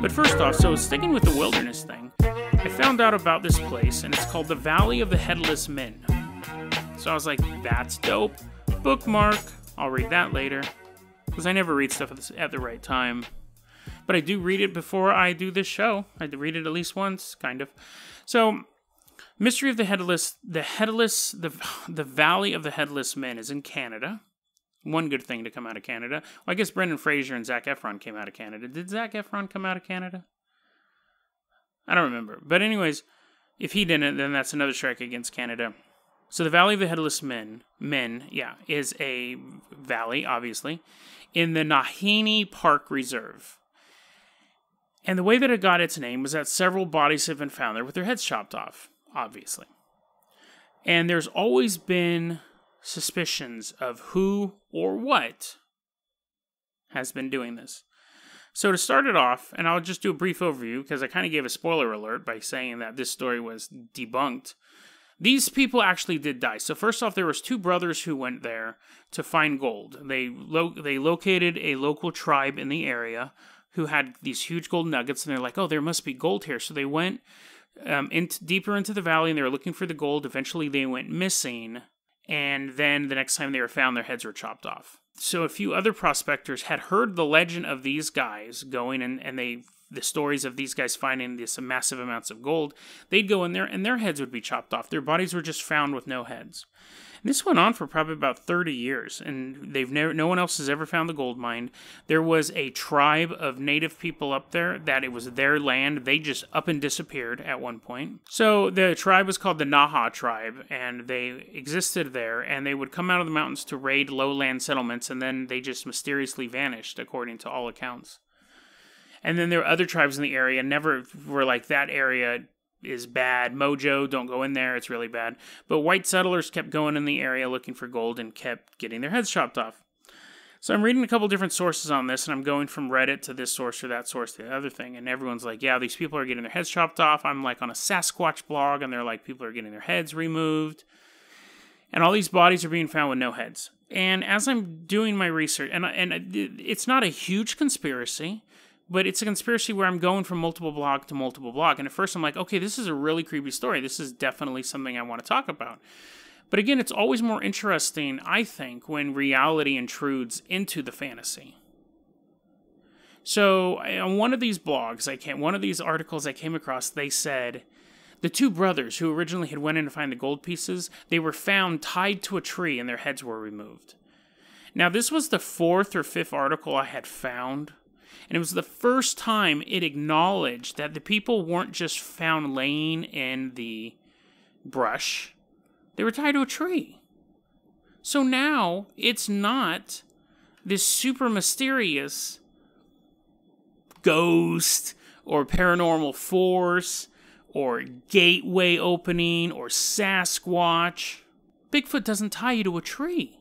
But first off, so sticking with the wilderness thing, I found out about this place, and it's called the Valley of the Headless Men. So I was like, that's dope. Bookmark. I'll read that later. Because I never read stuff at the right time. But I do read it before I do this show. I read it at least once, kind of. So, Mystery of the Valley of the Headless Men is in Canada. One good thing to come out of Canada. Well, I guess Brendan Fraser and Zac Efron came out of Canada. Did Zac Efron come out of Canada? I don't remember. But anyways, if he didn't, then that's another strike against Canada. So the Valley of the Headless Men, is a valley, obviously, in the Nahinni Park Reserve. And the way that it got its name was that several bodies have been found there with their heads chopped off, obviously. And there's always been suspicions of who or what has been doing this. So to start it off, and I'll just do a brief overview, because I kind of gave a spoiler alert by saying that this story was debunked. These people actually did die. So first off, there was two brothers who went there to find gold. They located a local tribe in the area who had these huge gold nuggets, and they're like, oh, there must be gold here. So they went deeper into the valley, and they were looking for the gold. Eventually, they went missing, and then the next time they were found, their heads were chopped off. So a few other prospectors had heard the legend of these guys going, and the stories of these guys finding these massive amounts of gold. They'd go in there, and their heads would be chopped off. Their bodies were just found with no heads. And this went on for probably about 30 years, and no one else has ever found the gold mine. There was a tribe of native people up there that it was their land. They just up and disappeared at one point. So the tribe was called the Naha tribe, and they existed there, and they would come out of the mountains to raid lowland settlements, and then they just mysteriously vanished, according to all accounts. And then there were other tribes in the area, never were like, that area is bad. Mojo, don't go in there, it's really bad. But white settlers kept going in the area looking for gold and kept getting their heads chopped off. So I'm reading a couple different sources on this, and I'm going from Reddit to this source or that source to the other thing, and everyone's like, yeah, these people are getting their heads chopped off. I'm like on a Sasquatch blog, and they're like, people are getting their heads removed. And all these bodies are being found with no heads. And as I'm doing my research, and it's not a huge conspiracy, but it's a conspiracy where I'm going from multiple blog to multiple blog. And at first I'm like, okay, this is a really creepy story. This is definitely something I want to talk about. But again, it's always more interesting, I think, when reality intrudes into the fantasy. So on one of these blogs, one of these articles I came across, they said the two brothers who originally had went in to find the gold pieces, they were found tied to a tree and their heads were removed. Now, this was the fourth or fifth article I had found. And it was the first time it acknowledged that the people weren't just found laying in the brush. They were tied to a tree. So now it's not this super mysterious ghost or paranormal force or gateway opening or Sasquatch. Bigfoot doesn't tie you to a tree.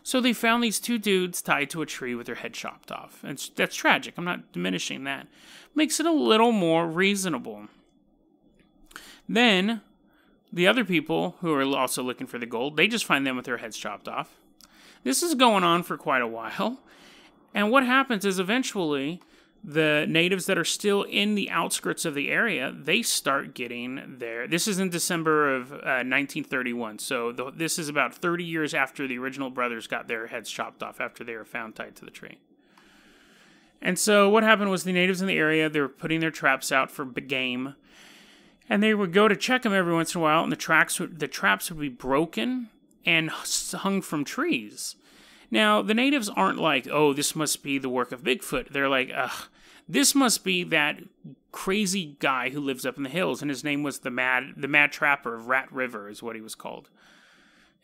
So they found these two dudes tied to a tree with their head chopped off. And that's tragic. I'm not diminishing that. Makes it a little more reasonable. Then, the other people who are also looking for the gold, they just find them with their heads chopped off. This is going on for quite a while. And what happens is eventually, the natives that are still in the outskirts of the area, they start getting their... This is in December of 1931, so this is about 30 years after the original brothers got their heads chopped off after they were found tied to the tree. And so what happened was the natives in the area, they were putting their traps out for game, and they would go to check them every once in a while, and the traps would be broken and hung from trees. Now, the natives aren't like, oh, this must be the work of Bigfoot. They're like, ugh, this must be that crazy guy who lives up in the hills, and his name was the Mad Trapper of Rat River is what he was called.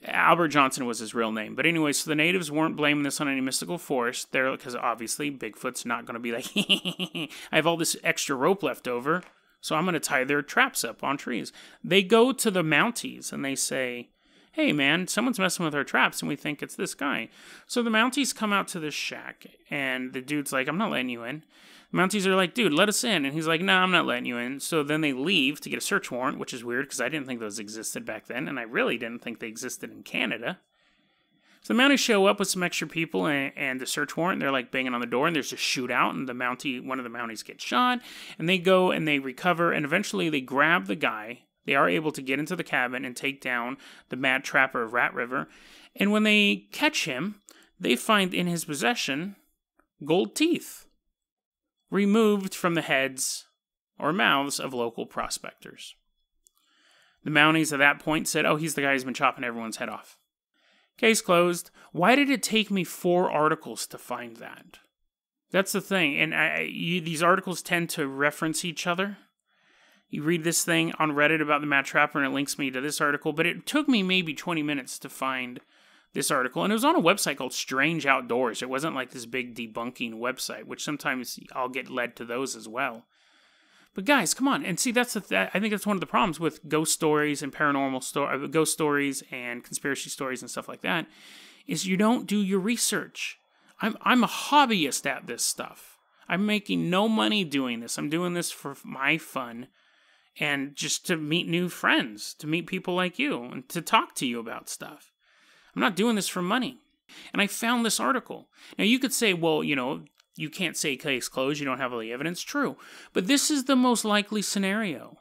Albert Johnson was his real name. But anyway, so the natives weren't blaming this on any mystical force. Because obviously Bigfoot's not going to be like, I have all this extra rope left over, so I'm going to tie their traps up on trees. They go to the Mounties, and they say, hey man, someone's messing with our traps and we think it's this guy. So the Mounties come out to this shack and the dude's like, I'm not letting you in. The Mounties are like, dude, let us in. And he's like, no, I'm not letting you in. So then they leave to get a search warrant, which is weird because I didn't think those existed back then. And I really didn't think they existed in Canada. So the Mounties show up with some extra people and the search warrant. They're like banging on the door, and there's a shootout, and one of the Mounties gets shot, and they go and they recover, and eventually they grab the guy. They are able to get into the cabin and take down the Mad Trapper of Rat River. And when they catch him, they find in his possession gold teeth removed from the heads or mouths of local prospectors. The Mounties at that point said, oh, he's the guy who's been chopping everyone's head off. Case closed. Why did it take me 4 articles to find that? That's the thing. And these articles tend to reference each other. You read this thing on Reddit about the Mad Trapper and it links me to this article, but it took me maybe 20 minutes to find this article. And it was on a website called Strange Outdoors. It wasn't like this big debunking website, which sometimes I'll get led to those as well. But guys, come on. And see, I think that's one of the problems with ghost stories and ghost stories and conspiracy stories and stuff like that, is you don't do your research. I'm a hobbyist at this stuff. I'm making no money doing this. I'm doing this for my fun and just to meet new friends, to meet people like you, and to talk to you about stuff. I'm not doing this for money. And I found this article. Now, you could say, well, you can't say case closed, you don't have all the evidence. True. But this is the most likely scenario.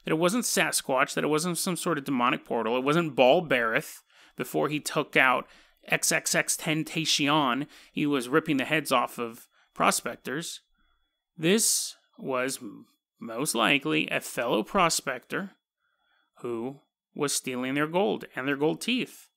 That it wasn't Sasquatch, that it wasn't some sort of demonic portal, it wasn't Baal Bereth before he took out XXX-Tentacion. He was ripping the heads off of prospectors. This was most likely a fellow prospector who was stealing their gold and their gold teeth.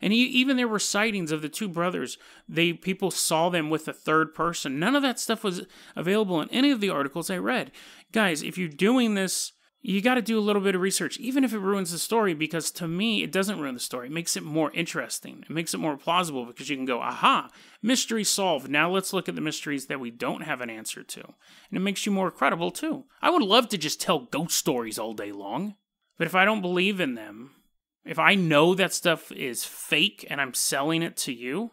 And even there were sightings of the 2 brothers. People saw them with a third person. None of that stuff was available in any of the articles I read. Guys, if you're doing this, you got to do a little bit of research, even if it ruins the story, because to me, it doesn't ruin the story. It makes it more interesting. It makes it more plausible because you can go, aha, mystery solved. Now let's look at the mysteries that we don't have an answer to. And it makes you more credible, too. I would love to just tell ghost stories all day long. But if I don't believe in them, if I know that stuff is fake and I'm selling it to you,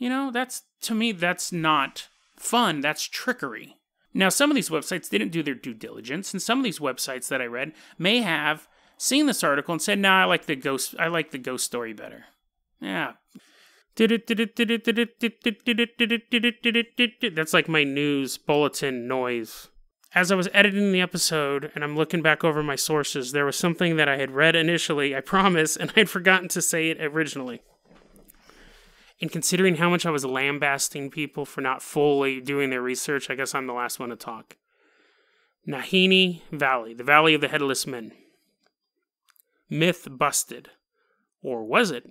to me, that's not fun. That's trickery. Now, some of these websites didn't do their due diligence, and some of these websites that I read may have seen this article and said, "Nah, I like the ghost story better." Yeah. That's like my news bulletin noise. As I was editing the episode and I'm looking back over my sources, there was something that I had read initially, I promise, and I'd forgotten to say it originally. And considering how much I was lambasting people for not fully doing their research, I guess I'm the last one to talk. Nahinni Valley, the Valley of the Headless Men. Myth busted. Or was it?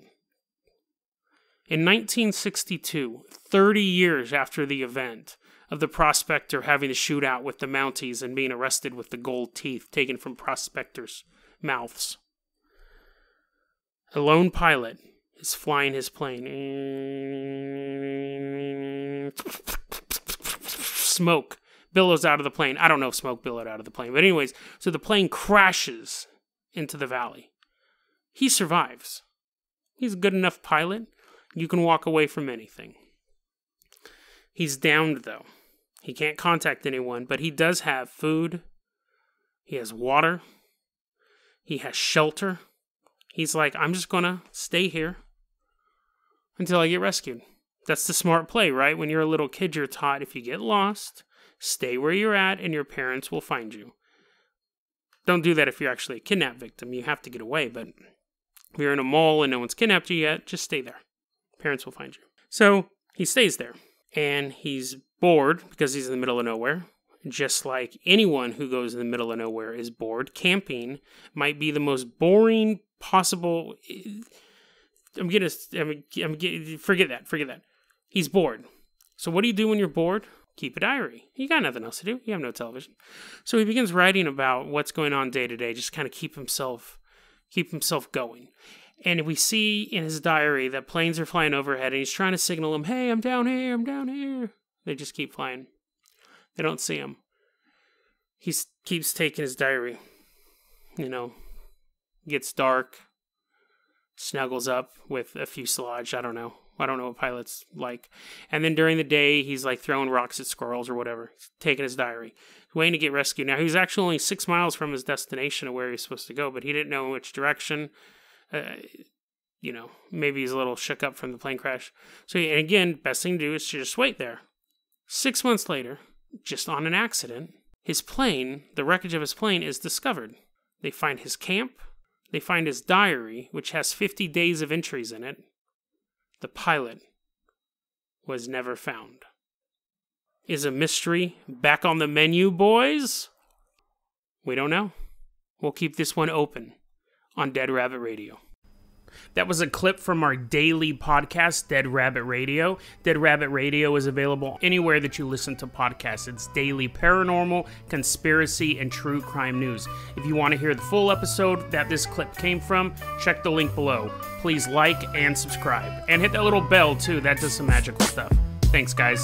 In 1962, 30 years after the event of the prospector having a shootout with the Mounties and being arrested with the gold teeth taken from prospectors' mouths, a lone pilot is flying his plane. Smoke billows out of the plane. I don't know if smoke billowed out of the plane. But anyways, so the plane crashes into the valley. He survives. He's a good enough pilot. You can walk away from anything. He's downed, though. He can't contact anyone, but he does have food. He has water. He has shelter. He's like, I'm just going to stay here until I get rescued. That's the smart play, right? When you're a little kid, you're taught if you get lost, stay where you're at and your parents will find you. Don't do that if you're actually a kidnap victim. You have to get away, but if you're in a mall and no one's kidnapped you yet, just stay there. Parents will find you. So he stays there, and he's bored because he's in the middle of nowhere. Just like anyone who goes in the middle of nowhere is bored. Camping might be the most boring possible. Forget that. He's bored. So what do you do when you're bored? Keep a diary. You got nothing else to do. You have no television. So he begins writing about what's going on day to day, just kind of keep himself going. And we see in his diary that planes are flying overhead, and he's trying to signal them, hey, I'm down here, I'm down here. They just keep flying. They don't see him. He keeps taking his diary. Gets dark, snuggles up with a fuselage. I don't know what pilots like. And then during the day, he's like throwing rocks at squirrels or whatever. He's taking his diary. He's waiting to get rescued. Now, he was actually only 6 miles from his destination of where he was supposed to go, but he didn't know which direction. maybe he's a little shook up from the plane crash. So, and again, best thing to do is to just wait there. 6 months later, just on an accident, his plane, the wreckage of his plane, is discovered. They find his camp. They find his diary, which has 50 days of entries in it. The pilot was never found. Is a mystery back on the menu, boys? We don't know. We'll keep this one open on Dead Rabbit Radio. That was a clip from our daily podcast, Dead Rabbit Radio. Dead Rabbit Radio is available anywhere that you listen to podcasts. It's daily paranormal, conspiracy, and true crime news. If you want to hear the full episode that this clip came from, check the link below. Please like and subscribe. And hit that little bell, too. That does some magical stuff. Thanks, guys.